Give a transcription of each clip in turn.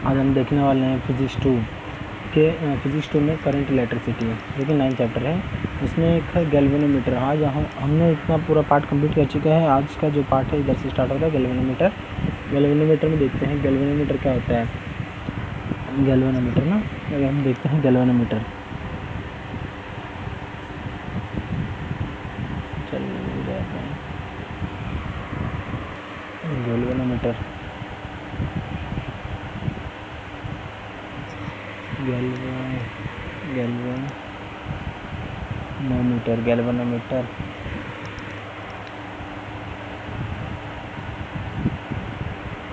आज हम देखने वाले हैं फिजिक्स 2 के फिजिक्स 2 में करंट इलेक्ट्रिसिटी, जो कि 9 चैप्टर है। उसमें एक है गैल्वेनोमीटर। आज हमने इतना पूरा पार्ट कंप्लीट कर चुके हैं। आज का जो पार्ट है इधर से स्टार्ट होता है गैल्वेनोमीटर। गैल्वेनोमीटर में देखते हैं गैल्वेनोमीटर क्या होता है। गैल्वेनोमीटर ना, अगर हम देखते हैं गैल्वेनोमीटर, गैल्वेनोमीटर गैल्वेनोमीटर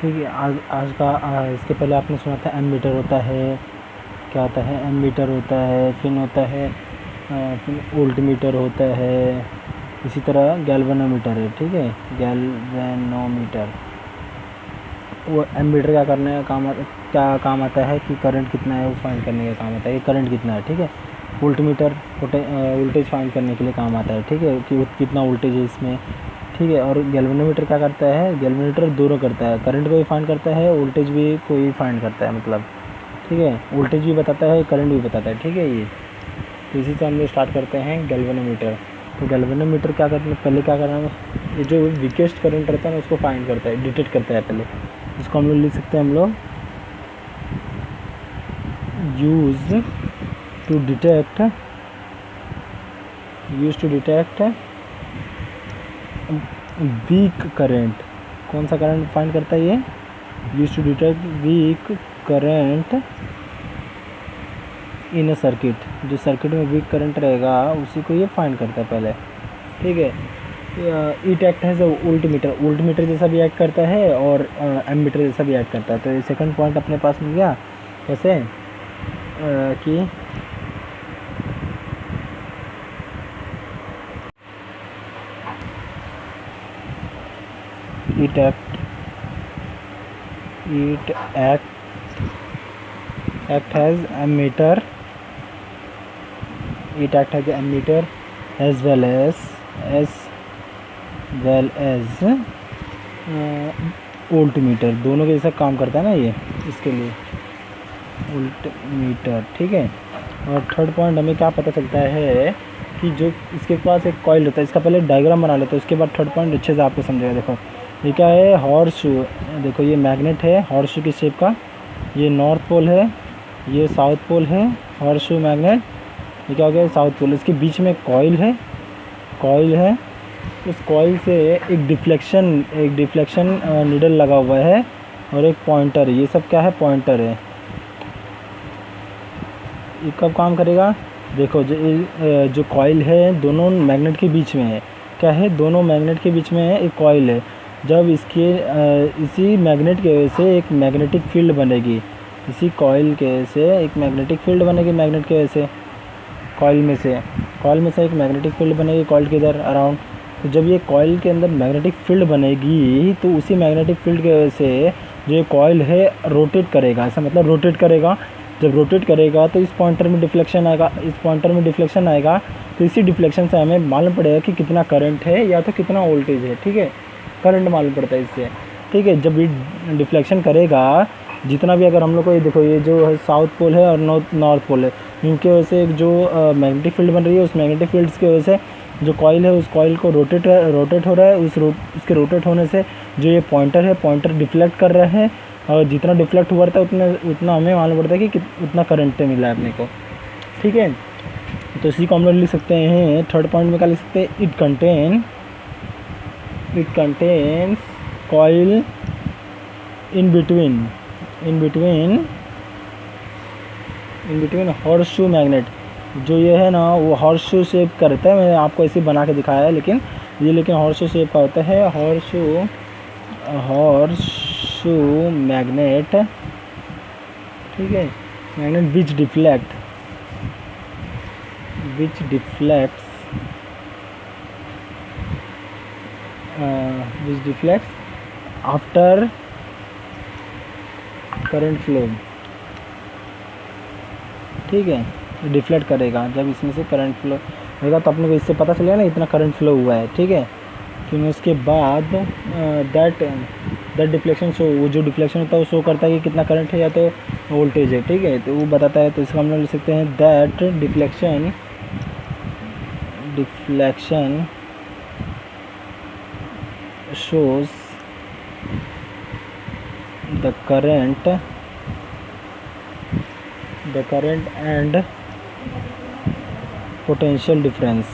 ठीक है। आज का इसके पहले आपने सुना था एमीटर होता है, क्या होता है, एमीटर होता है, फिर होता है फिर वोल्टमीटर होता है। इसी तरह गैल्वेनोमीटर है, ठीक है। गैल्वेनोमीटर, वो एमीटर क्या करने का क्या काम आता है कि करंट कितना है वो फाइंड करने का काम आता है, ये करंट कितना है, ठीक है। वोल्टमीटर वोल्टेज फाइंड करने के लिए काम आता है, ठीक है, कि कितना वोल्टेज है इसमें, ठीक है। और गैल्वेनोमीटर क्या करता है, गैल्वेनोमीटर दोनों करता है, करंट को भी फाइंड करता है, वोल्टेज भी को भी फाइंड करता है, मतलब, ठीक है। वोल्टेज भी बताता है, करंट भी बताता है, ठीक है। ये तो इसी से हम लोग स्टार्ट करते हैं गैल्वेनोमीटर। तो गैल्वेनोमीटर क्या करते हैं, पहले क्या करना है, ये जो वीकेस्ट करंट रहता है ना उसको फाइंड करता है, डिटेक्ट करता है पहले। इसको हम लोग लिख सकते हैं, हम लोग use to detect weak current. कौन सा करंट फाइंड करता है ये, use to detect weak current in a circuit. जो सर्किट में वीक करंट रहेगा उसी को ये फाइंड करता है पहले, ठीक है। इट एक्ट है वोल्टमीटर जैसा भी एक्ट करता है और एमीटर जैसा भी एक्ट करता है। तो ये सेकंड पॉइंट अपने पास मिल गया। कैसे कि it act as ammeter, as well as voltmeter, दोनों के जैसा काम करता है ना ये, इसके लिए वोल्टमीटर, ठीक है। और थर्ड पॉइंट हमें क्या पता चलता है कि जो इसके पास एक कॉइल होता है, इसका पहले डायग्राम बना लेते हैं, उसके बाद थर्ड पॉइंट अच्छे से आपको समझेगा। देखो ये क्या है, हॉर्स शू। देखो ये मैग्नेट है हॉर्स शू की शेप का, ये नॉर्थ पोल है, ये साउथ पोल है, हॉर्स शू मैग्नेट। ये क्या हो गया, साउथ पोल। इसके बीच में कॉइल है, उस कॉइल से एक डिफ्लेक्शन नीडल लगा हुआ है और एक पॉइंटर। ये सब क्या है, पॉइंटर है। ये कब काम करेगा, देखो जो कॉइल है दोनों मैग्नेट के बीच में है, क्या है, दोनों मैग्नेट के बीच में है, एक कॉइल है। जब इसी मैग्नेट की वजह से एक मैग्नेटिक फील्ड बनेगी, इसी कॉइल के से एक मैग्नेटिक फील्ड बनेगी, मैग्नेट की वजह से कॉइल में से एक मैग्नेटिक फील्ड बनेगी कॉइल के इधर अराउंड। तो जब ये कॉइल के अंदर मैग्नेटिक फील्ड बनेगी तो उसी मैग्नेटिक फील्ड की वजह से जो ये कॉइल है रोटेट करेगा, ऐसा मतलब रोटेट करेगा। जब रोटेट करेगा तो इस पॉइंटर में डिफ्लेक्शन आएगा, तो इसी डिफ्लेक्शन से हमें मालूम पड़ेगा कि कितना करंट है या तो कितना वोल्टेज है, ठीक है। करंट मालूम पड़ता है इससे, ठीक है। जब ये डिफ्लेक्शन करेगा जितना भी, अगर हम लोग को ये देखो, ये जो है साउथ पोल है और नॉर्थ पोल है, इनकी वजह से एक जो मैग्नेटिक फील्ड बन रही है, उस मैग्नेटिक फील्ड की वजह से जो कॉइल है उस कॉइल को रोटेट हो रहा है। उसके रोटेट होने से जो ये पॉइंटर डिफ्लेक्ट कर रहा है, और जितना डिफ्लेक्ट हुआ रहता है उतना हमें मालूम पड़ता है कि उतना करंट मिला है अपने को, ठीक है। तो इसी को हम लोग लिख सकते हैं, थर्ड पॉइंट में क्या लिख सकते हैं, it contains coil in between horse shoe magnet. जो ये है ना वो हॉर्स शू शेप का रहता है, मैंने आपको ऐसे बना के दिखाया है, लेकिन हॉर्स शू शेप का होता है, हॉर्स शू मैग्नेट, ठीक है। मैग्नेट विच डिफ्लेक्ट्स आफ्टर करंट फ्लो, ठीक है। डिफ्लेक्ट करेगा जब इसमें से करंट फ्लो होगा, तो अपने को इससे पता चलेगा ना इतना करंट फ्लो हुआ है, ठीक है। फिर उसके बाद दैट डिफ्लेक्शन शो, वो जो डिफ्लेक्शन होता है वो शो करता है कि कितना करंट है या तो वोल्टेज है, ठीक है, तो वो बताता है। तो इसका हम लोग लिख सकते हैं that deflection shows the current and potential difference,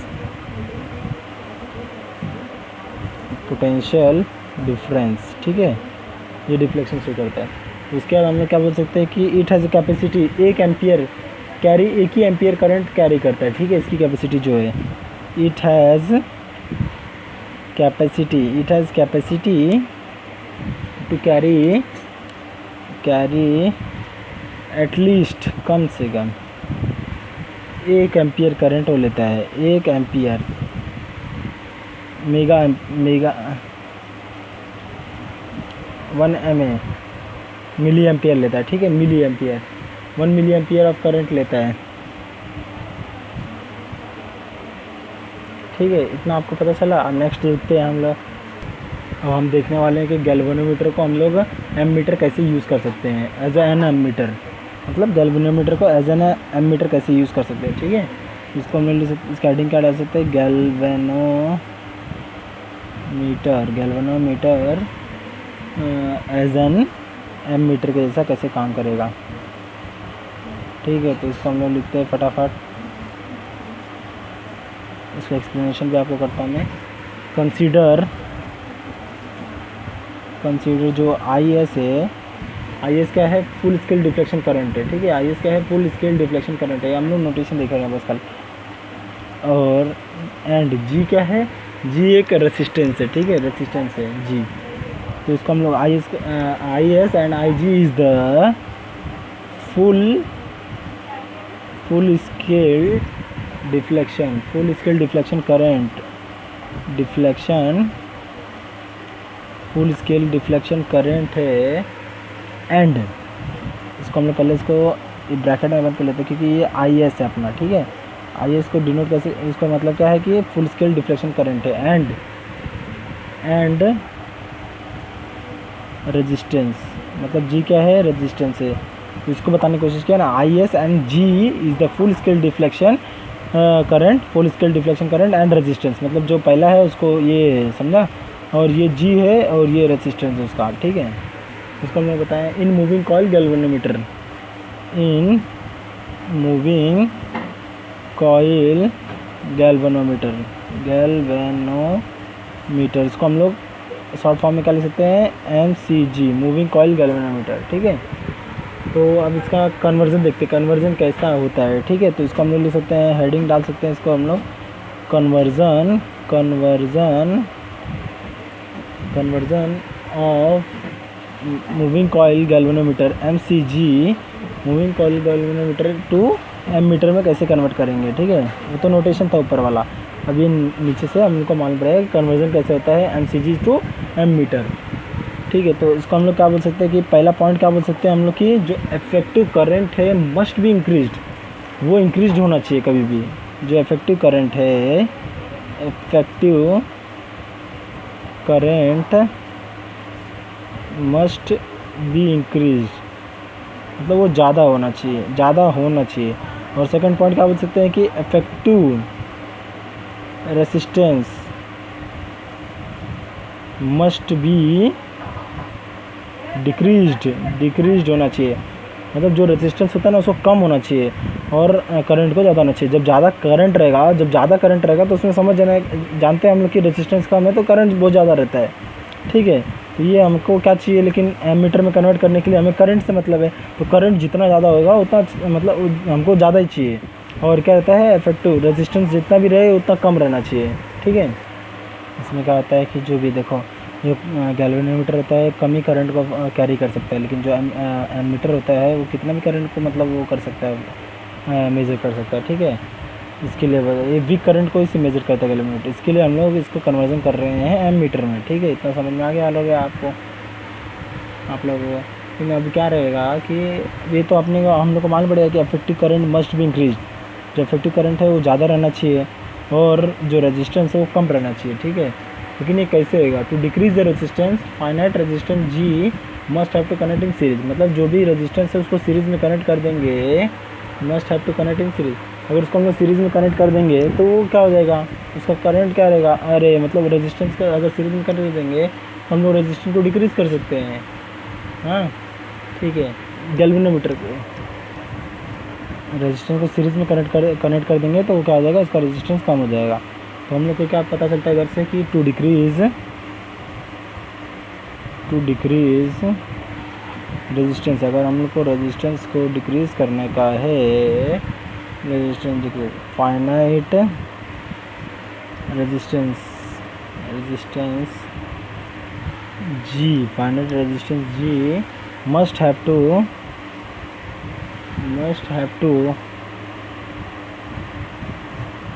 ठीक है, ये डिफ्लेक्शन शो करता है। उसके बाद हम लोग क्या बोल सकते हैं कि it has capacity, 1 ampere carry, 1 ही एम्पियर करंट कैरी करता है, ठीक है, इसकी कैपेसिटी जो है, it has capacity to carry at least, कम से कम 1 एम्पियर करंट वो लेता है, 1 एम्पियर मेगा 1 मिली एम्पियर लेता है, ठीक है, milliampere 1 milliampere of current लेता है, ठीक है, इतना आपको पता चला। अब नेक्स्ट देखते हैं हम लोग, अब हम देखने वाले हैं कि गैल्वेनोमीटर को हम लोग एमीटर कैसे यूज़ कर सकते हैं, एज एन एमीटर, मतलब गैल्वेनोमीटर को एज एन एमीटर कैसे यूज़ कर सकते हैं, ठीक है। इसको हम लोग इसका हेडिंग क्या डाल सकते हैं, गैल्वेनोमीटर एज एन एमीटर के जैसा कैसे काम करेगा, ठीक है। तो इसको हम लोग लिखते हैं फटाफट, इसका एक्सप्लेनेशन भी आपको करता हूँ मैं। कंसीडर जो IS है, IS क्या है, फुल स्केल डिफ्लेक्शन करंट है, ठीक है, IS क्या है, फुल स्केल डिफ्लेक्शन करंट है, हम लोग नोटेशन देखेंगे बस कल। और एंड G क्या है, G एक रेसिस्टेंस है, ठीक है, रेसिस्टेंस है G। तो इसको हम लोग IS and IG is the full scale deflection current, full scale deflection current है। एंड इसको हम लोग पहले इसको ब्रैकेट में बंद कर लेते हैं क्योंकि ये IS है अपना, ठीक है, IS को डिनोट कैसे, इसका मतलब क्या है कि ये फुल स्केल डिफ्लेक्शन करंट है। एंड रेजिस्टेंस, मतलब G क्या है, रेजिस्टेंस है, तो इसको बताने की कोशिश किया ना, IS and G is the full scale deflection current and resistance, मतलब जो पहला है उसको ये समझा, और ये G है और ये रेजिस्टेंस उसका, ठीक है। इसको हमने बताया इन मूविंग कॉइल गैल्वेनोमीटर, इसको हम लोग शॉर्ट फॉर्म में क्या लिख सकते हैं, MCG, मूविंग कॉइल गैल्वेनोमीटर, ठीक है। तो अब इसका कन्वर्जन देखते हैं, कन्वर्जन कैसा होता है, ठीक है। तो इसको हम लोग लिख सकते हैं, हेडिंग डाल सकते हैं इसको हम लोग, conversion of moving coil galvanometer MCG, moving coil galvanometer to ammeter में कैसे कन्वर्ट करेंगे, ठीक है। वो तो नोटेशन था ऊपर वाला, अभी नीचे से हमको मालूम पड़ेगा कन्वर्जन कैसे होता है MCG टू एमीटर, ठीक है। तो इसको हम लोग क्या बोल सकते हैं कि पहला पॉइंट क्या बोल सकते हैं हम लोग कि जो इफेक्टिव करंट है मस्ट बी इंक्रीज्ड, वो इंक्रीज्ड होना चाहिए कभी भी, जो इफेक्टिव करंट है, effective current must be increased, मतलब वो ज़्यादा होना चाहिए। और सेकंड पॉइंट क्या बोल सकते हैं कि effective resistance must be decreased होना चाहिए, मतलब जो रेजिस्टेंस होता है ना उसको कम होना चाहिए और करंट को ज़्यादा होना चाहिए। जब ज़्यादा करंट रहेगा तो उसमें जानते हैं हम लोग कि रेजिस्टेंस कम है तो करंट बहुत ज़्यादा रहता है, ठीक है। तो ये हमको क्या चाहिए, लेकिन एमीटर में कन्वर्ट करने के लिए हमें करंट से मतलब है, तो करंट जितना ज़्यादा होगा उतना मतलब हमको ज़्यादा ही चाहिए। और क्या रहता है, इफेक्टिव रेजिस्टेंस जितना भी रहे उतना कम रहना चाहिए, ठीक है। इसमें क्या होता है कि जो भी देखो, जो गैल्वेनोमीटर होता है कम ही करंट को कैरी कर सकता है, लेकिन जो एमीटर होता है वो कितना भी करंट को मतलब वो कर सकता है, मेज़र कर सकता है, ठीक है। इसके लिए ये वीक करंट को इसे मेज़र करता है गैल्वेनोमीटर, इसके लिए हम लोग इसको कन्वर्जन कर रहे हैं एमीटर में, ठीक है। इतना समझ में आ गया लोग आप लोगों को। लेकिन अभी क्या रहेगा कि ये तो हम लोग को मालूम पड़ेगा कि effective current must be increase, जो इफेक्टिव करंट है वो ज़्यादा रहना चाहिए और जो रेजिस्टेंस है वो कम रहना चाहिए, ठीक है। लेकिन ये कैसे होगा, to decrease the resistance finite resistance G must have to connect in series, मतलब जो भी रेजिस्टेंस है उसको सीरीज में कनेक्ट कर देंगे, must have to connect in series. अगर उसको हम लोग सीरीज में कनेक्ट कर देंगे तो वो क्या हो जाएगा, उसका करंट क्या रहेगा, अरे मतलब रेजिस्टेंस का अगर सीरीज में कनेक्ट कर देंगे हम लोग रेजिस्टेंस को डिक्रीज कर सकते हैं। हाँ ठीक है, गैल्वेनोमीटर को रेजिस्टेंस को सीरीज में कनेक्ट कर देंगे तो वो क्या हो जाएगा, इसका रेजिस्टेंस कम हो जाएगा। तो हम लोग को क्या पता चलता है इधर से कि टू डिक्रीज रेजिस्टेंस, अगर हम लोग को रेजिस्टेंस को डिक्रीज करने का है, resistance decrease finite resistance G, finite resistance G must have to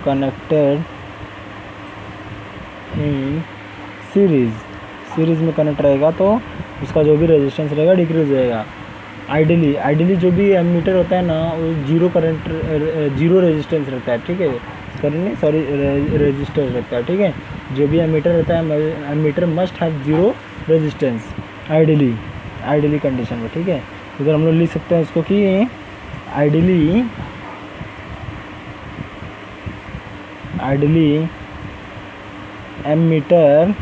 connected in series में कनेक्ट रहेगा तो उसका जो भी रेजिस्टेंस रहेगा डिक्रीज हो जाएगा। आइडियली जो भी एमीटर होता है ना वो जीरो रेजिस्टेंस रहता है, ठीक है, करंट सॉरी रेजिस्टर रहता है, ठीक है। जो भी एमीटर रहता है ammeter must have zero resistance ideally condition में, ठीक है। इधर हम लोग लिख सकते हैं इसको कि ideally ammeter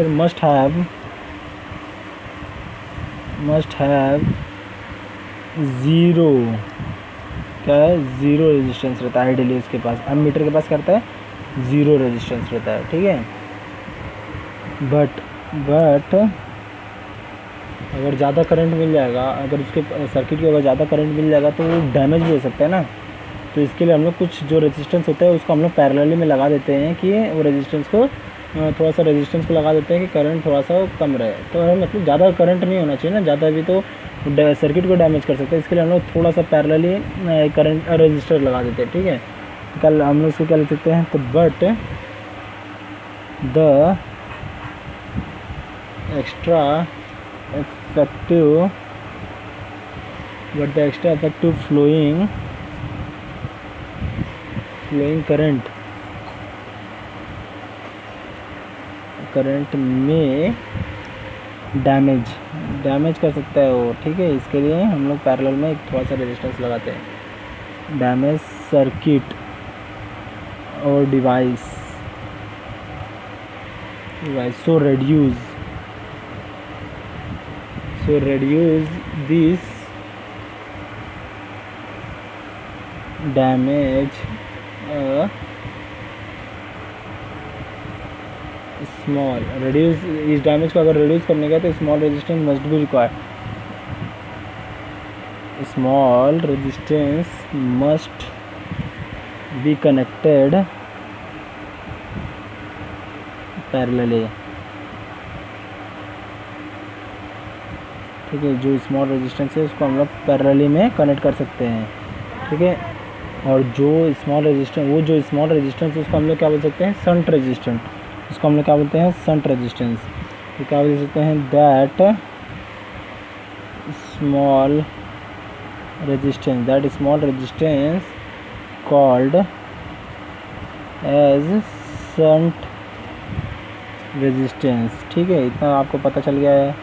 must have zero, क्या है, ज़ीरो रेजिस्टेंस रहता है आइडियली उसके पास, एमीटर के पास करता है ज़ीरो रेजिस्टेंस रहता है, ठीक है। बट अगर ज़्यादा करंट मिल जाएगा, अगर उसके सर्किट को अगर ज़्यादा करंट मिल जाएगा तो वो डैमेज भी हो सकता है ना। तो इसके लिए हम लोग कुछ जो रेजिस्टेंस होता है उसको हम लोग पैरेलली में लगा देते हैं कि वो रेजिस्टेंस को थोड़ा सा रेजिस्टेंस को लगा देते हैं कि करंट थोड़ा सा कम रहे। तो मतलब ज़्यादा करंट नहीं होना चाहिए ना, ज़्यादा भी तो सर्किट को डैमेज कर सकते हैं। इसके लिए हम लोग थोड़ा सा पैरेलली करंट रेजिस्टर लगा देते हैं, ठीक है। कल हम लोग इसको क्या लिख सकते हैं, तो but the extra effective flowing current में डैमेज कर सकता है वो, ठीक है। इसके लिए हम लोग पैरेलल में एक थोड़ा सा रेजिस्टेंस लगाते हैं। डैमेज सर्किट और device so reduce this damage small reduce, इस डैमेज को अगर रिड्यूस करने का तो small resistance must be required, small resistance must be connected parallelly, ठीक है। जो स्मॉल रेजिस्टेंस है उसको हम लोग पैरेलली में कनेक्ट कर सकते हैं, ठीक है। और जो स्मॉल रेजिस्टेंस उसको हम लोग क्या बोल सकते हैं, शंट रेजिस्टेंस, उसको हम लोग क्या बोलते हैं, शंट रेजिस्टेंस। तो क्या बोल सकते हैं, that small resistance called as shunt resistance, ठीक है। इतना आपको पता चल गया है।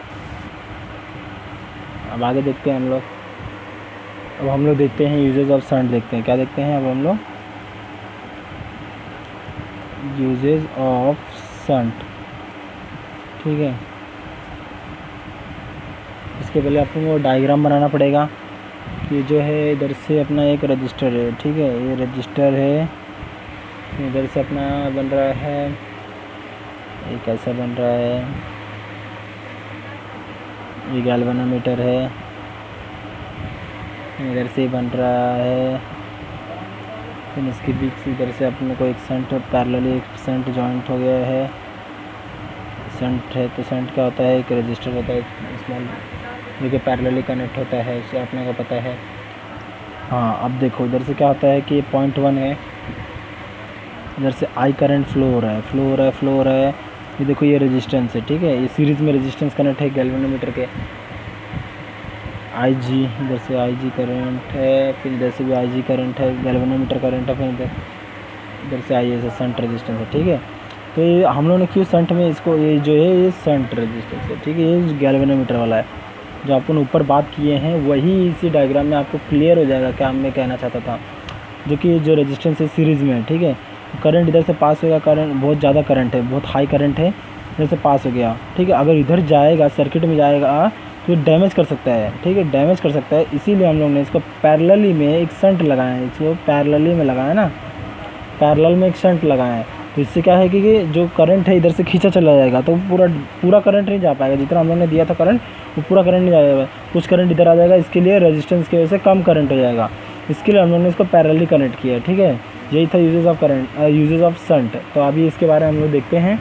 अब आगे देखते हैं हम लोग। अब हम लोग देखते हैं यूजेज ऑफ शंट, देखते हैं क्या देखते हैं अब हम लोग, यूजेज ऑफ शंट, ठीक है। इसके पहले आपको डायग्राम बनाना पड़ेगा कि जो है इधर से अपना एक रजिस्टर है, ठीक है, ये रजिस्टर है, इधर से अपना बन रहा है, ये कैसा बन रहा है, ये गैल्वेनोमीटर है, इधर से बन रहा है, फिर इसके बीच इधर से अपने को एक शंट पैरेलली एक शंट जॉइंट हो गया है, शंट है तो शंट क्या होता है, एक रजिस्टर होता है स्मॉल जो कि पैरेलली कनेक्ट होता है, उससे अपने को पता है। हाँ अब देखो इधर से क्या होता है कि 0.1 है, इधर से आई करंट फ्लो हो रहा है, ये देखो ये रेजिस्टेंस है, ठीक है, ये सीरीज़ में रेजिस्टेंस कनेक्ट है गैल्वेनोमीटर के, IG इधर से IG करंट है, फिर इधर से भी IG करंट है, गैल्वेनोमीटर करंट है, फिर इधर इधर से आई है शंट रेजिस्टेंस है, ठीक है। तो ये हम लोगों ने क्यों शंट में इसको, ये जो है ये शंट रेजिस्टेंस है, ठीक है। ये गैल्वेनोमीटर वाला है जो अपन ऊपर बात किए हैं, वही इसी डायग्राम में आपको क्लियर हो जाएगा क्या मैं कहना चाहता था। जो कि जो रेजिस्टेंस है सीरीज़ में है, ठीक है। करंट इधर से पास होगा, करंट बहुत ज़्यादा करंट है, बहुत हाई करंट है, इधर से पास हो गया, ठीक है। अगर इधर जाएगा सर्किट में जाएगा तो डैमेज कर सकता है, ठीक है, डैमेज कर सकता है। इसीलिए हम लोग ने इसको पैरेलली में एक शंट लगाया है, इसको पैरेलली में लगाया ना, पैरेलल में एक शंट लगाया है। तो इससे क्या है कि जो करंट है इधर से खींचा चला जाएगा, तो पूरा करंट नहीं जा पाएगा, जितना हम लोग ने दिया था करंट वो पूरा करंट नहीं जाएगा, कुछ करंट इधर आ जाएगा। इसके लिए रेजिस्टेंस की वजह से कम करंट हो जाएगा, इसके लिए हम लोग ने इसको पैरेलली कनेक्ट किया है, ठीक है। यही था uses of current, uses of shunt. तो अभी इसके बारे में हम लोग देखते हैं।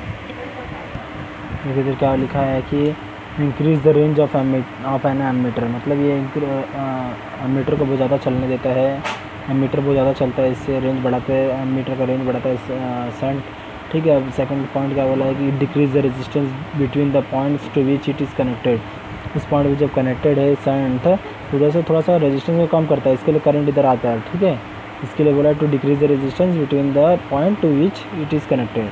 इधर क्या लिखा है कि increase the range of an ammeter, मतलब ये एमीटर को बहुत ज़्यादा चलने देता है, एमीटर बहुत ज़्यादा चलता है, इससे रेंज बढ़ाते हैं, एमीटर का रेंज बढ़ाता है शंट, ठीक है। अब सेकंड पॉइंट क्या बोला है कि decrease the resistance between the points to which it is connected. इस पॉइंट में जब कनेक्टेड है शंट तो उधर से थोड़ा सा रेजिस्टेंस को कम करता है, इसके लिए करंट इधर आता है, ठीक है। इसके लिए बोला है to decrease the resistance between the point to which it is connected.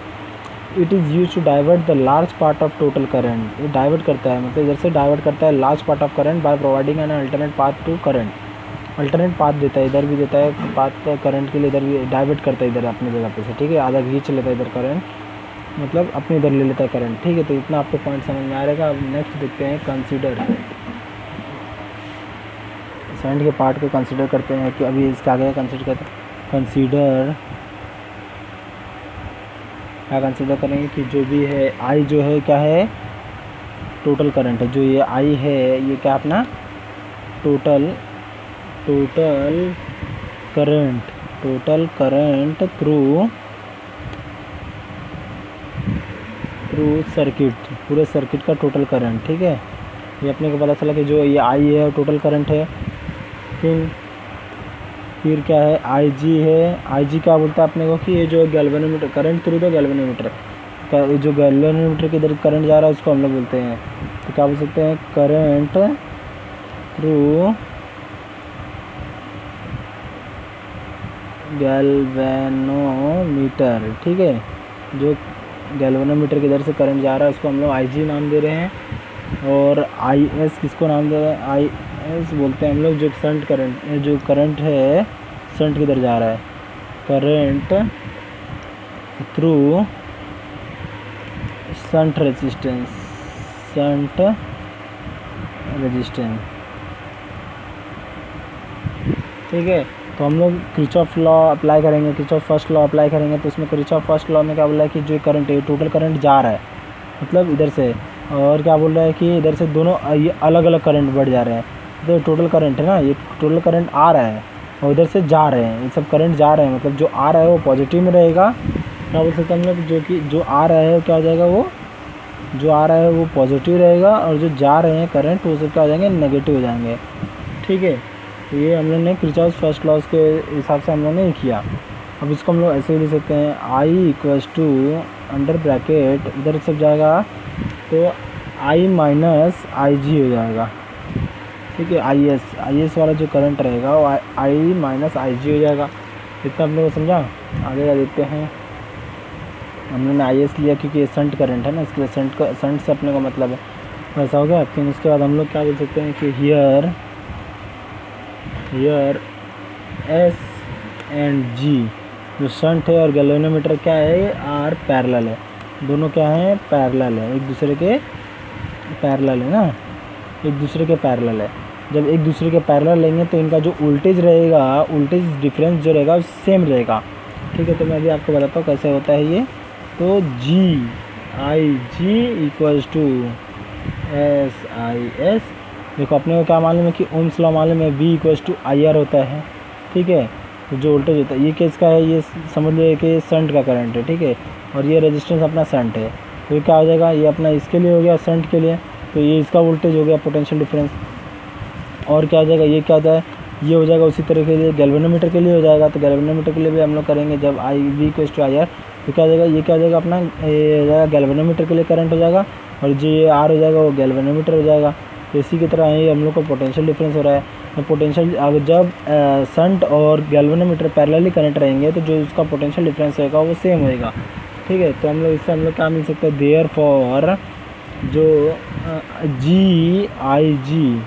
It is use to divert the large part of total current. ये डाइवर्ट करता है, मतलब इधर से डाइवर्ट करता है large part of current by providing an alternate path to current. Alternate path देता है, इधर भी देता है पाथ करंट के लिए, इधर भी डाइवर्ट करता है इधर अपनी जगह पे से, ठीक है। आधा खींच लेता है इधर करंट, मतलब अपने इधर ले लेता है करंट, ठीक है। तो इतना आपको पॉइंट समझ में आ रहेगा। अब नेक्स्ट देखते हैं कंसीडर, शंट के पार्ट को कंसीडर करते हैं कि अभी इसके आगे कंसीडर करते हैं। कंसीडर क्या कंसीडर करेंगे कि जो भी है आई जो है क्या है, टोटल करंट है। जो ये आई है ये क्या अपना टोटल करंट थ्रू सर्किट, पूरे सर्किट का टोटल करंट, ठीक है। ये अपने को पता चला कि जो ये आई है टोटल करंट है। फिर क्या है, आई जी है। आई जी क्या बोलता है अपने को कि ये जो galvanometer current through the galvanometer का, जो गैल्वेनोमीटर के इधर करंट जा रहा है उसको हम लोग बोलते हैं, तो क्या बोल सकते हैं, करंट थ्रू गैल्वेनोमीटर, ठीक है। जो गैल्वेनोमीटर के इधर से करंट जा रहा है उसको हम लोग आई जी नाम दे रहे हैं। और आई एस किसको नाम दे रहे हैं, आई एस बोलते हैं हम लोग जो शंट करंट, जो करंट है शंट किधर जा रहा है, करंट थ्रू शंट रेजिस्टेंस, ठीक है। तो हम लोग किरचॉफ लॉ अप्लाई करेंगे, किरचॉफ फर्स्ट लॉ अप्लाई करेंगे। तो उसमें किरचॉफ फर्स्ट लॉ में क्या बोला है कि जो करंट है टोटल करंट जा रहा है, मतलब इधर से, और क्या बोल रहा है कि इधर से दोनों ये अलग अलग करंट बढ़ जा रहे हैं। तो टोटल करंट है ना, ये टोटल करंट आ रहा है और इधर से जा रहे हैं, ये सब करंट जा रहे हैं, मतलब जो आ रहा है वो पॉजिटिव में रहेगा। क्या बोल सकते हैं हम लोग, जो कि जो आ रहा है क्या हो जाएगा, वो जो आ रहा है वो पॉजिटिव रहेगा, और जो जा रहे हैं करंट वो सब क्या हो जाएंगे, नेगेटिव हो जाएंगे, ठीक है। तो ये हम लोग ने किरचॉफ फर्स्ट लॉ के हिसाब से हम लोग ने किया। अब इसको हम लोग ऐसे ही लिख सकते हैं, आई इक्वल्स टू अंडर ब्रैकेट इधर सब जाएगा तो आई माइनस आई जी हो जाएगा, ठीक है। आई एस वाला जो करंट रहेगा वो आई माइनस आई जी हो जाएगा। इतना हम लोग को समझा। आगे का देखते हैं। हम लोग ने आई एस लिया क्योंकि ये शंट करंट है ना, इसके लिए शंट से अपने का मतलब है, वैसा हो गया। फिर उसके बाद हम लोग क्या बोल सकते हैं कि हियर एस एंड जी जो शंट है और गैल्वेनोमीटर क्या है, आर पैरेलल है, दोनों क्या है, पैरेलल है, एक दूसरे के पैरेलल है ना, एक दूसरे के पैरेलल है। जब एक दूसरे के पैरेलल लेंगे तो इनका जो वोल्टेज रहेगा, वोल्टेज डिफरेंस जो रहेगा वो सेम रहेगा, ठीक है। तो मैं भी आपको बताता हूँ कैसे होता है ये। तो G I G equals to S I S. देखो अपने को क्या मालूम है कि ओम्स लॉ मालूम है, V equals to I R होता है, ठीक है। तो जो वोल्टेज होता है ये किसका है, ये समझ लो कि शंट का करंट है, ठीक है। और ये रेजिस्टेंस अपना शंट है, तो ये क्या हो जाएगा, ये अपना इसके लिए हो गया शंट के लिए, तो ये इसका वोल्टेज हो गया पोटेंशियल डिफरेंस। और क्या हो जाएगा, ये क्या होता है, ये हो जाएगा उसी तरह के लिए गैल्वेनोमीटर के लिए हो जाएगा। तो गैल्वेनोमीटर के लिए भी हम लोग करेंगे, जब I V equals to I R तो क्या हो जाएगा, ये क्या हो जाएगा अपना, ये हो जाएगा गैल्वेनोमीटर के लिए करंट हो जाएगा, और जो ये आर हो जाएगा वो गैल्वेनोमीटर हो जाएगा। तो इसी की तरह ही हम लोग को पोटेंशियल डिफरेंस हो रहा है। तो पोटेंशियल अगर जब शंट और गैल्वेनोमीटर पैरेलली कनेक्ट रहेंगे तो जो उसका पोटेंशियल डिफरेंस होगा वो सेम होएगा, ठीक है। तो हम लोग इससे हम लोग क्या मिल सकता है, देयर फॉर जो जी I G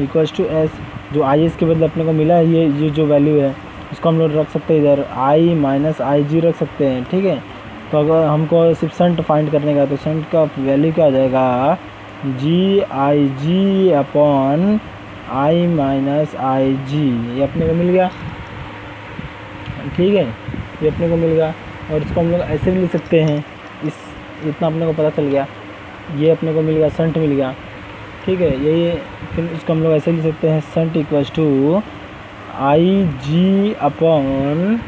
equals to S, जो आई एस के बदले अपने को मिला है ये जो वैल्यू है उसको हम लोग रख सकते हैं इधर आई माइनस आई जी रख सकते हैं, ठीक है। तो अगर हमको सिर्फ शंट फाइंड करने का तो शंट का वैल्यू क्या आ जाएगा, जी I G upon I minus I G, ये अपने को मिल गया, ठीक है, ये अपने को मिल गया। और इसको हम लोग ऐसे भी लिख सकते हैं, इतना अपने को पता चल गया, ये अपने को मिल गया, शंट मिल गया, ठीक है। यही फिर इसको हम लोग ऐसे लिख सकते हैं, shunt equals to I G upon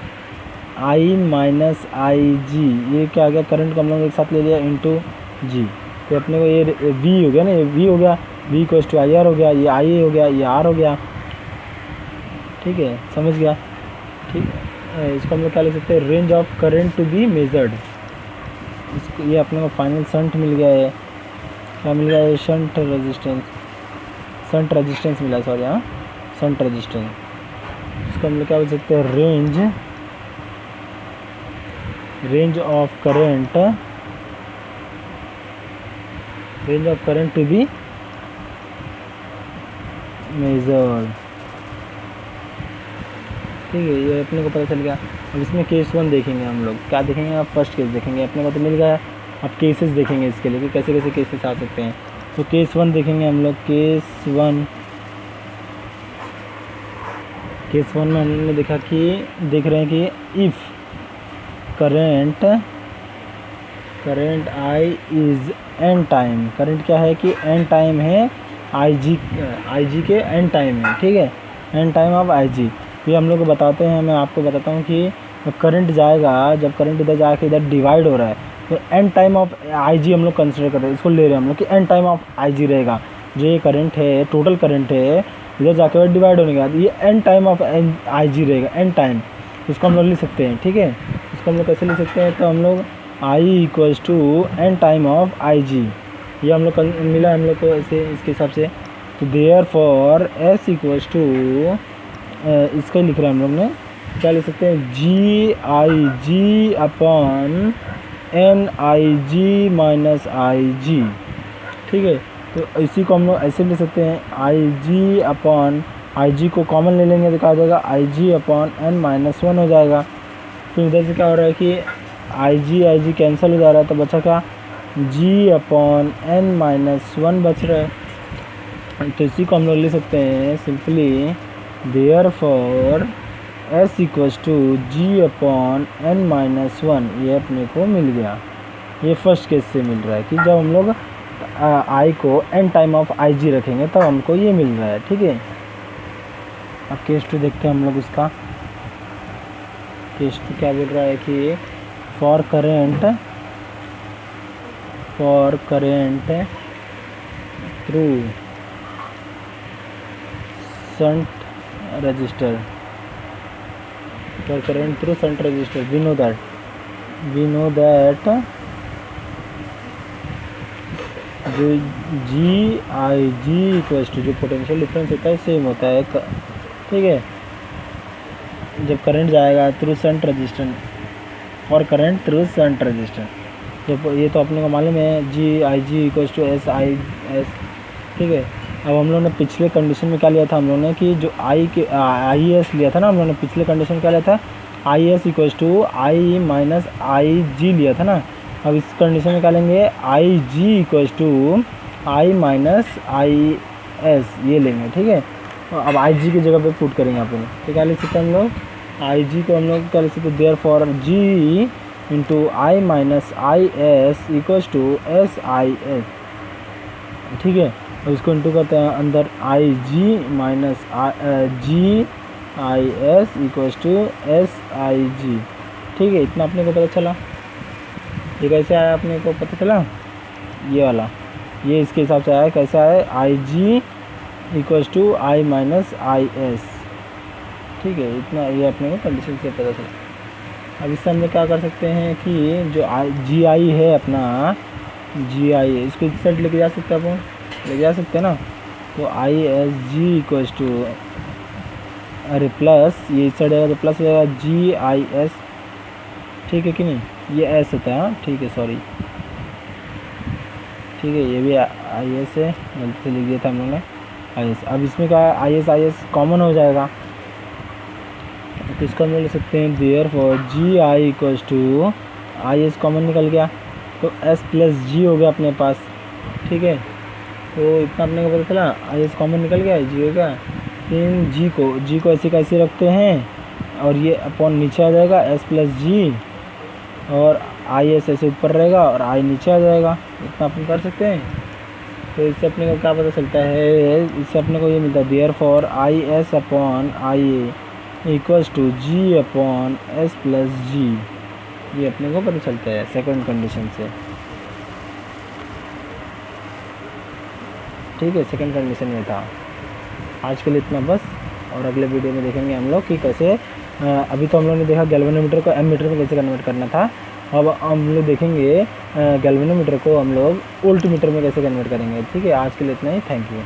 I minus I G, ये क्या आ गया, करंट को हम लोग एक साथ ले लिया इनटू जी, तो अपने को ये वी हो गया ना, ये वी हो गया, V equals to I R हो गया, ये आई हो गया, ये आर हो गया, ठीक है, समझ गया, ठीक है। इसको हम लोग क्या लिख सकते हैं, range of current to be measured, इसको ये अपने को फाइनल शंट मिल गया है, क्या मिल गया है, शंट रेजिस्टेंस मिला, सॉरी हाँ, शंट रेजिस्टेंस। इसको हम लोग क्या बोल सकते हैं, range of current to be measured, ठीक है, ये अपने को पता चल गया। अब इसमें केस 1 देखेंगे हम लोग, क्या देखेंगे, आप फर्स्ट केस देखेंगे, अपने को तो मिल गया। अब केसेस देखेंगे इसके लिए कि कैसे कैसे केसेस आ सकते हैं। तो केस 1 देखेंगे हम लोग, केस 1 में हमने देखा कि देख रहे हैं कि if current I is an time, current क्या है कि एन टाइम है आई जी के एन टाइम है, ठीक है, N time of I G. ये हम लोग को बताते हैं, मैं आपको बताता हूँ कि करंट जाएगा, जब करंट इधर जाके इधर डिवाइड हो रहा है तो एन टाइम ऑफ आई जी हम लोग कंसिडर कर रहे हैं, इसको ले रहे हैं हम लोग कि एन टाइम ऑफ आई जी रहेगा, जो ये करंट है, टोटल करंट है, इधर जाके बाद डिवाइड होने के बाद ये एन टाइम ऑफ आई जी रहेगा, एन टाइम, उसको हम लोग लिख सकते हैं, ठीक है। इसको हम लोग कैसे लिख सकते हैं, तो हम लोग I equals to N time of I G, ये हम लोग मिला हम लोग को ऐसे इसके हिसाब से। तो therefore S equals to, इसका ही लिख रहे हैं हम लोग ने, क्या लिख सकते हैं, जी I G upon N I G minus I G, ठीक है। तो इसी को हम लोग ऐसे लिख सकते हैं, आई जी अपॉन आई जी को कॉमन ले लेंगे तो क्या हो जाएगा, आई जी अपॉन एन माइनस 1 हो जाएगा। फिर इधर से क्या हो रहा है कि आई जी कैंसिल हो जा रहा है, तो बचा क्या, जी अपॉन एन माइनस 1 बच रहा है। तो इसी को हम लोग लिख सकते हैं simply, therefore S equals to G upon n minus 1, ये अपने को मिल गया। ये फर्स्ट केस से मिल रहा है कि जब हम लोग आई को एन टाइम ऑफ आई जी रखेंगे तब हमको ये मिल रहा है, ठीक है। अब केस 2 देखते हैं हम लोग इसका। केस 2 क्या बोल रहा है कि for current through shunt register, for current through shunt resistor, we know that जो जी आई जी इक्वल्स टू, जो पोटेंशियल डिफरेंस होता है सेम होता है, ठीक है, जब करंट जाएगा थ्रू शंट रजिस्टर, और करंट थ्रू शंट रजिस्टर, जब ये तो अपने को मालूम है, G I G equals to S I S, ठीक है। अब हम लोगों ने पिछले कंडीशन में क्या लिया था, हम लोगों ने कि जो आई एस लिया था ना, हम लोगों ने पिछले कंडीशन में क्या लिया था, I S equals to I minus I G लिया था ना। अब इस कंडीशन में क्या लेंगे, I G equals to I minus I S, ये लेंगे, ठीक है। अब आई जी की जगह पे पुट करेंगे अपन, तो क्या लिख सकते हैं हम लोग, आई जी को हम लोग क्या लिख सकते हैं, therefore G into I minus I S equals to S I S, ठीक है। और इसको इंटू करते हैं अंदर, I G minus G I S equals to S I G, ठीक है। इतना अपने को पता चला, ये कैसे आया अपने को पता चला, ये वाला, ये इसके हिसाब से आया, कैसे आया, I G equals to I minus I S, ठीक है। इतना ये अपने को कंडीशन से पता चला। अब इससे हम लोग क्या कर सकते हैं कि जो जी आई है अपना, जी आई है, इसको इस साइड लेके जा सकते हैं, अपन लेके जा सकते हैं ना, तो I S G equals to, अरे प्लस ये इस साइड आएगा तो प्लस हो जाएगा जी आई एस, ठीक है कि नहीं, ये एस होता है, हाँ ठीक है सॉरी, ठीक है ये भी आई एस है, गलती से लिख दिया था हम लोग ने आई एस। अब इसमें क्या है आई एस कॉमन हो जाएगा, तो इसको हम ले सकते हैं therefore G I equals to, I S common निकल गया तो एस प्लस जी हो गया अपने पास, ठीक है। तो इतना अपने को पता चला, आई एस कॉमन निकल गया, जी हो गया। फिर जी को ऐसे कैसे रखते हैं और ये अपॉन नीचे आ जाएगा एस प्लस जी, और आई एस ऐसे ऊपर रहेगा और आई नीचे आ जाएगा, इतना अपन कर सकते हैं। तो इससे अपने को क्या पता चलता है, इससे अपने को ये मिलता है therefore I S upon I A equals to G upon S plus G, ये अपने को पता चलता है सेकंड कंडीशन से, ठीक है। सेकंड कंडीशन में था। आज के लिए इतना बस, और अगले वीडियो में देखेंगे हम लोग कि कैसे, अभी तो हम लोग ने देखा गैल्वेनोमीटर को एमीटर में कैसे कन्वर्ट करना था, अब हम लोग देखेंगे गैल्वेनोमीटर को हम लोग वोल्टमीटर में कैसे कन्वर्ट करेंगे, ठीक है। आज के लिए इतना ही, थैंक यू।